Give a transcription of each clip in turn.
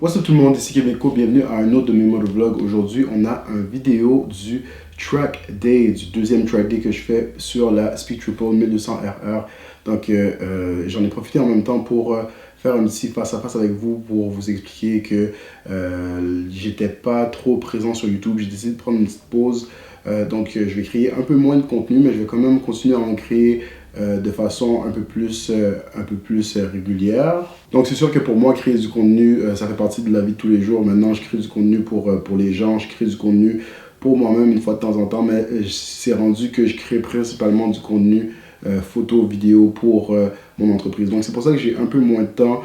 What's up tout le monde, ici Québécois, bienvenue à un autre de mes motovlogs. Aujourd'hui, on a une vidéo du track day, du deuxième track day que je fais sur la Speed Triple 1200RR. Donc, j'en ai profité en même temps pour faire un petit face-à-face avec vous pour vous expliquer que j'étais pas trop présent sur YouTube. J'ai décidé de prendre une petite pause. Donc, je vais créer un peu moins de contenu, mais je vais quand même continuer à en créer de façon un peu plus régulière. Donc c'est sûr que pour moi, créer du contenu, ça fait partie de la vie de tous les jours. Maintenant, je crée du contenu pour les gens, je crée du contenu pour moi-même une fois de temps en temps, mais c'est rendu que je crée principalement du contenu photo, vidéo pour mon entreprise. Donc c'est pour ça que j'ai un peu moins de temps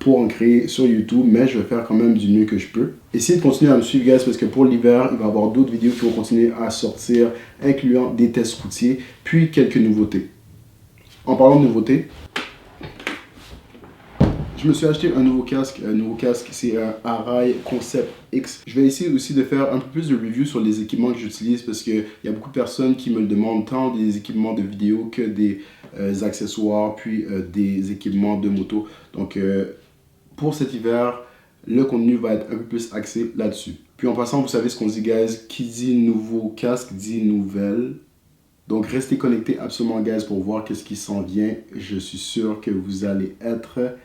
pour en créer sur YouTube, mais je vais faire quand même du mieux que je peux. Essayez de continuer à me suivre, guys, parce que pour l'hiver, il va y avoir d'autres vidéos qui vont continuer à sortir, incluant des tests routiers, puis quelques nouveautés. En parlant de nouveautés, je me suis acheté un nouveau casque. C'est un Arai Concept X. Je vais essayer aussi de faire un peu plus de review sur les équipements que j'utilise parce qu'il y a beaucoup de personnes qui me le demandent, tant des équipements de vidéo que des accessoires, puis des équipements de moto. Donc, pour cet hiver, le contenu va être un peu plus axé là-dessus. Puis en passant, vous savez ce qu'on dit, guys, qui dit nouveau casque dit nouvelle. Donc, restez connectés absolument, guys, pour voir qu'est-ce qui s'en vient. Je suis sûr que vous allez être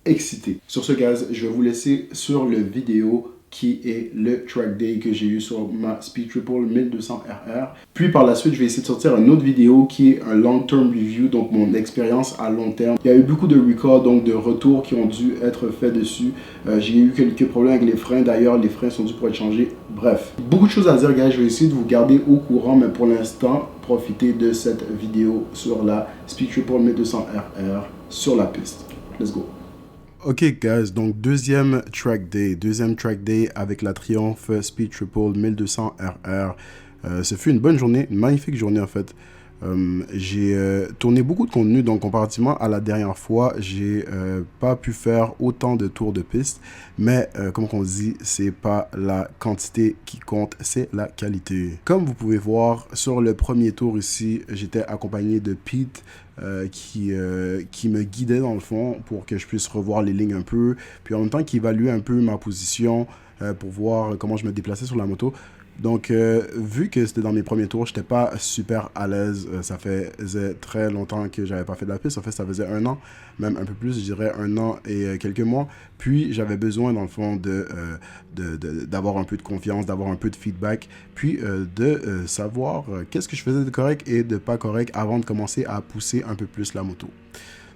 excités. Sur ce, guys, je vais vous laisser sur le vidéo qui est le track day que j'ai eu sur ma Speed Triple 1200RR. Puis par la suite, je vais essayer de sortir une autre vidéo qui est un long-term review, donc mon expérience à long terme. Il y a eu beaucoup de records, donc de retours qui ont dû être faits dessus. J'ai eu quelques problèmes avec les freins, d'ailleurs, les freins sont dus pour être changés. Bref, beaucoup de choses à dire, guys. Je vais essayer de vous garder au courant, mais pour l'instant, profitez de cette vidéo sur la Speed Triple 1200RR sur la piste. Let's go. Ok, guys, donc deuxième track day avec la Triumph Speed Triple 1200RR. Ce fut une bonne journée, une magnifique journée en fait. J'ai tourné beaucoup de contenu, donc comparativement à la dernière fois, j'ai pas pu faire autant de tours de piste, mais comme on dit, c'est pas la quantité qui compte, c'est la qualité. Comme vous pouvez voir sur le premier tour ici, j'étais accompagné de Pete qui me guidait dans le fond pour que je puisse revoir les lignes un peu, puis en même temps qui évaluait un peu ma position pour voir comment je me déplaçais sur la moto. Donc, vu que c'était dans mes premiers tours, je n'étais pas super à l'aise. Ça faisait très longtemps que j'avais pas fait de la piste. En fait, ça faisait un an, même un peu plus, je dirais 1 an et quelques mois. Puis, j'avais besoin, dans le fond, d'avoir un peu de confiance, d'avoir un peu de feedback, puis de savoir qu'est-ce que je faisais de correct et de pas correct avant de commencer à pousser un peu plus la moto.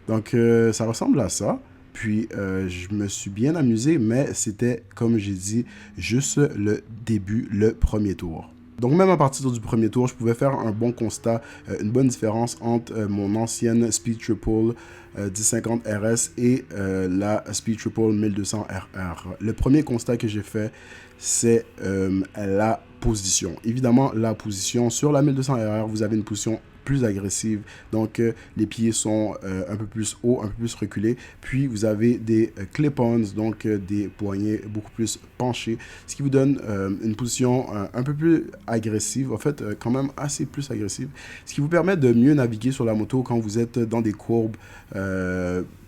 Donc, ça ressemble à ça. Puis, je me suis bien amusé, mais c'était, comme j'ai dit, juste le début, le premier tour. Donc, même à partir du premier tour, je pouvais faire un bon constat, une bonne différence entre mon ancienne Speed Triple 1050 RS et la Speed Triple 1200RR. Le premier constat que j'ai fait, c'est la position. Évidemment, la position sur la 1200RR, vous avez une position plus agressive, donc les pieds sont un peu plus hauts, un peu plus reculés, puis vous avez des clip-ons, donc des poignets beaucoup plus penchés, ce qui vous donne une position un peu plus agressive, en fait quand même assez plus agressive, ce qui vous permet de mieux naviguer sur la moto quand vous êtes dans des courbes,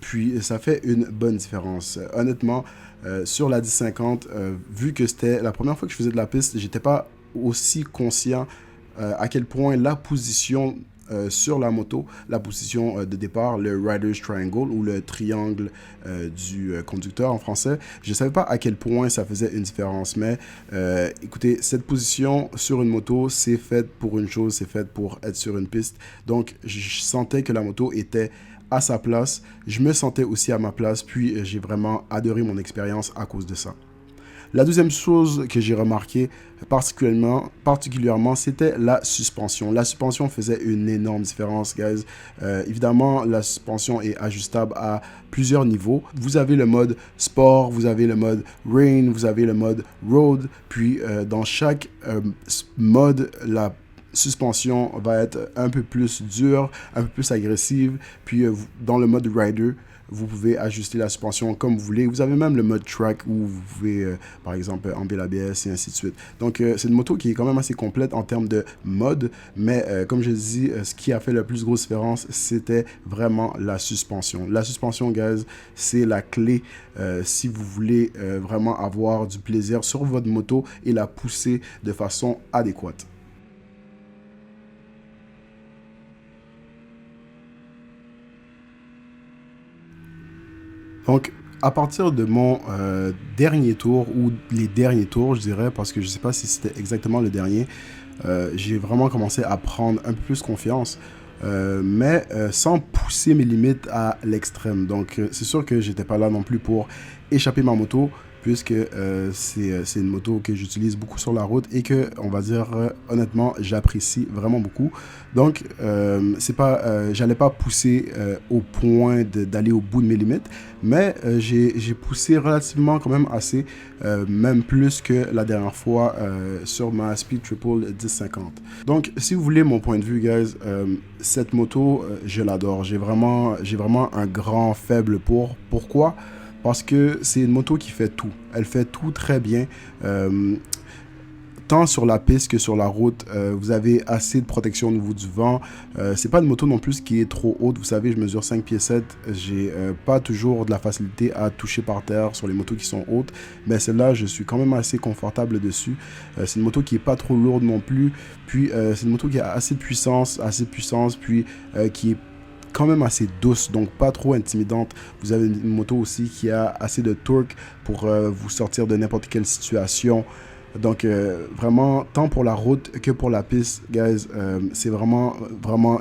puis ça fait une bonne différence. Honnêtement, sur la 1050, vu que c'était la première fois que je faisais de la piste, j'étais pas aussi conscient à quel point la position sur la moto, la position de départ, le Rider's Triangle ou le triangle du conducteur en français, je ne savais pas à quel point ça faisait une différence, mais écoutez, cette position sur une moto, c'est fait pour une chose, c'est fait pour être sur une piste, donc je sentais que la moto était à sa place, je me sentais aussi à ma place, puis j'ai vraiment adoré mon expérience à cause de ça. La deuxième chose que j'ai remarqué particulièrement, c'était la suspension. La suspension faisait une énorme différence, guys. Évidemment, la suspension est ajustable à plusieurs niveaux. Vous avez le mode sport, vous avez le mode rain, vous avez le mode road. Puis, dans chaque mode, la suspension va être un peu plus dure, un peu plus agressive. Puis, dans le mode rider, vous pouvez ajuster la suspension comme vous voulez. Vous avez même le mode track où vous pouvez, par exemple, enlever l'ABS et ainsi de suite. Donc, c'est une moto qui est quand même assez complète en termes de mode, mais comme je dis, ce qui a fait la plus grosse différence, c'était vraiment la suspension. La suspension, guys, c'est la clé si vous voulez vraiment avoir du plaisir sur votre moto et la pousser de façon adéquate. Donc, à partir de mon dernier tour, ou les derniers tours, je dirais, parce que je ne sais pas si c'était exactement le dernier, j'ai vraiment commencé à prendre un peu plus confiance, mais sans pousser mes limites à l'extrême. Donc, c'est sûr que j'étais pas là non plus pour échapper ma moto, puisque c'est une moto que j'utilise beaucoup sur la route et que, on va dire, honnêtement, j'apprécie vraiment beaucoup. Donc, j'allais pas pousser au point d'aller au bout de mes limites, mais j'ai poussé relativement quand même assez, même plus que la dernière fois sur ma Speed Triple 1050. Donc, si vous voulez mon point de vue, guys, cette moto, je l'adore. J'ai vraiment un grand faible pour. Pourquoi? Parce que c'est une moto qui fait tout. Elle fait tout très bien. Tant sur la piste que sur la route, vous avez assez de protection au niveau du vent. C'est pas une moto non plus qui est trop haute. Vous savez, je mesure 5 pieds 7. J'ai pas toujours de la facilité à toucher par terre sur les motos qui sont hautes. Mais celle-là, je suis quand même assez confortable dessus. C'est une moto qui est pas trop lourde non plus. Puis, c'est une moto qui a assez de puissance, puis qui est quand même assez douce, donc pas trop intimidante. Vous avez une moto aussi qui a assez de torque pour vous sortir de n'importe quelle situation. Donc, vraiment, tant pour la route que pour la piste, guys, c'est vraiment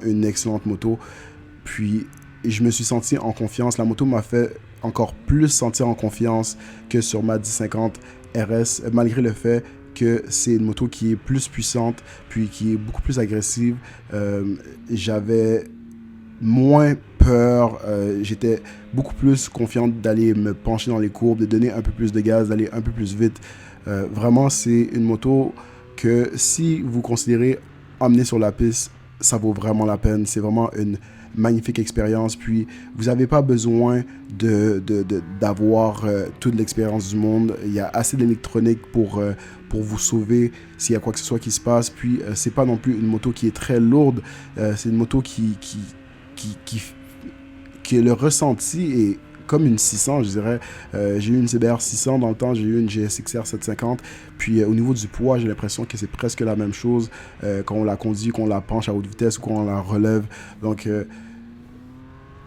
une excellente moto. Puis, je me suis senti en confiance. La moto m'a fait encore plus sentir en confiance que sur ma 1050 RS, malgré le fait que c'est une moto qui est plus puissante, puis qui est beaucoup plus agressive. J'avais moins peur, j'étais beaucoup plus confiant d'aller me pencher dans les courbes, de donner un peu plus de gaz, d'aller un peu plus vite. Vraiment, c'est une moto que si vous considérez emmener sur la piste, ça vaut vraiment la peine. C'est vraiment une magnifique expérience. Puis, vous n'avez pas besoin d'avoir toute l'expérience du monde. Il y a assez d'électronique pour vous sauver s'il y a quoi que ce soit qui se passe. Puis, c'est pas non plus une moto qui est très lourde. C'est une moto qui le ressenti est comme une 600, je dirais. J'ai eu une CBR 600 dans le temps, j'ai eu une GSXR 750. Puis au niveau du poids, j'ai l'impression que c'est presque la même chose quand on la conduit, qu'on la penche à haute vitesse ou qu'on la relève. Donc,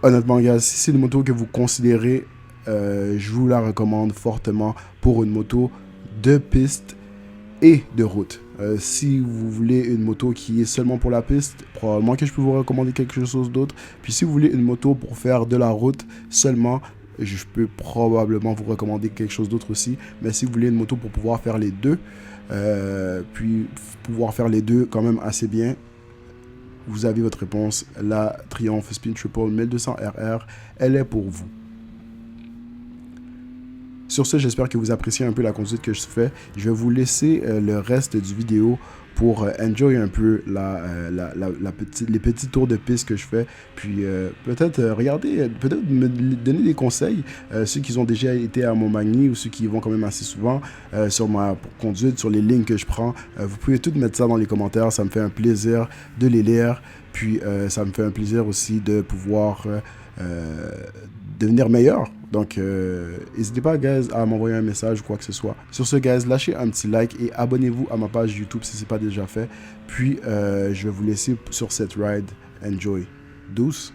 honnêtement, gars, si c'est une moto que vous considérez, je vous la recommande fortement pour une moto de piste et de route. Si vous voulez une moto qui est seulement pour la piste, probablement que je peux vous recommander quelque chose d'autre. Puis si vous voulez une moto pour faire de la route seulement, je peux probablement vous recommander quelque chose d'autre aussi. Mais si vous voulez une moto pour pouvoir faire les deux, puis pouvoir faire les deux quand même assez bien, vous avez votre réponse. La Triumph Speed Triple 1200 RR, elle est pour vous. Sur ce, j'espère que vous appréciez un peu la conduite que je fais. Je vais vous laisser le reste du vidéo pour enjoy un peu les petits tours de piste que je fais. Puis peut-être regarder, peut-être me donner des conseils, ceux qui ont déjà été à Montmagny ou ceux qui y vont quand même assez souvent sur ma conduite, sur les lignes que je prends. Vous pouvez tout mettre ça dans les commentaires, ça me fait un plaisir de les lire. Puis ça me fait un plaisir aussi de pouvoir devenir meilleur. Donc, n'hésitez pas, guys, à m'envoyer un message ou quoi que ce soit. Sur ce, guys, lâchez un petit like et abonnez-vous à ma page YouTube si ce n'est pas déjà fait. Puis, je vais vous laisser sur cette ride. Enjoy. Douce.